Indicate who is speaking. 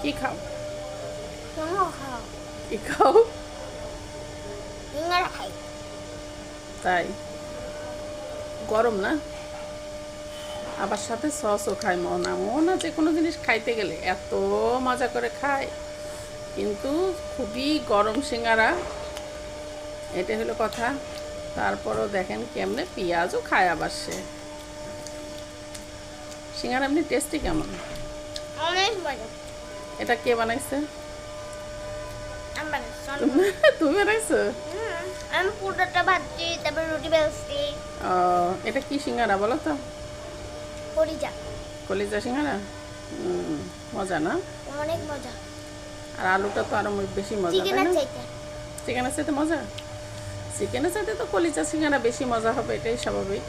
Speaker 1: কি খাও?
Speaker 2: সিঙ্গারা খাও।
Speaker 1: কি খাও?
Speaker 2: সিঙ্গারা খাই।
Speaker 1: তাই? গরম না? আবার সাথে সসও খায় মোহনা। মোহনা যে কোনো জিনিস খাইতে গেলে এত মজা করে খায়, কিন্তু খুবই গরম সিঙ্গারা, এটা হলো কথা। তারপরও দেখেন কেমনে পেঁয়াজও খায় আবার সে। সিঙ্গারা এমনি টেস্টি কেমন?
Speaker 2: অনেক মজা।
Speaker 1: এটা কে বানাইছে?
Speaker 2: আমি বানাচ্ছি।
Speaker 1: তুমি তুমি বানাইছো?
Speaker 2: আমি পুরোটা ভাজছি, তারপর রুটি বেলছি।
Speaker 1: ও, এটা কি সিঙ্গারা বলো তো?
Speaker 2: কলিজা।
Speaker 1: কলিজা সিঙ্গারা। মজা না?
Speaker 2: অনেক মজা।
Speaker 1: আর আলুটা তো আরো বেশি মজা, তাই
Speaker 2: চিকেনের
Speaker 1: না?
Speaker 2: চাইতে।
Speaker 1: চিকেনের সাথে মজা? চিকেনের সাথে তো কলিজা সিঙ্গারা বেশি মজা হবে, এটাই স্বাভাবিক।